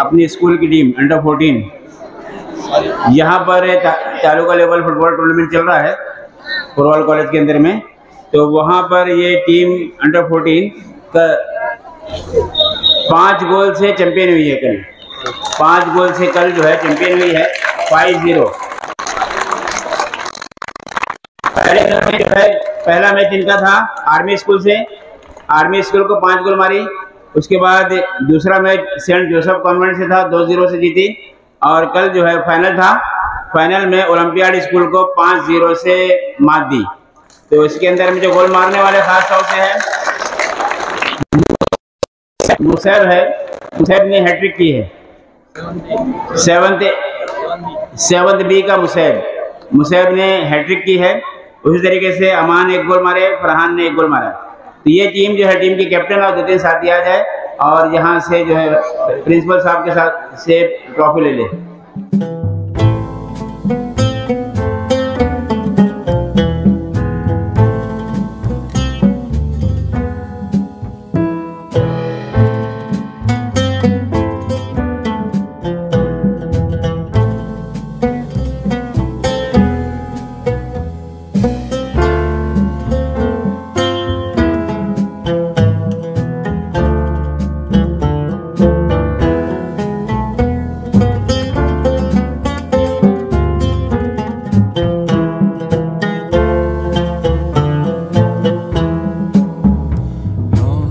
अपनी स्कूल की team under 14 यहाँ पर तालुका लेवल फुटबॉल टूर्नामेंट चल रहा है फुटबॉल कॉलेज के अंदर में। तो वहाँ पर ये टीम अंडर 14 का 5 गोल से चैंपियन हुई है कल। 5 गोल से कल जो है चैंपियन हुई है 5-0। पहला मैच इनका था आर्मी स्कूल से। आर्मी स्कूल को 5 गोल मारी। उसके बाद दूसरा मैच सेंट जोसेफ कॉन्वेंट से था, 2-0 से जीती। और कल जो है फाइनल था। फाइनल में ओलंपियाड स्कूल को 5-0 से मात दी। तो इसके अंदर में जो गोल मारने वाले खास तौर से है मुसैब है। मुसैब ने हैट्रिक की है। 7th बी का मुसैब ने हैट्रिक की है। उसी तरीके से अमान 1 गोल मारे, फरहान ने 1 गोल मारा। तो ये टीम जो है टीम की कैप्टन और 2-3 साथी आ जाए और यहाँ से जो है प्रिंसिपल साहब के साथ से ट्रॉफी ले ले।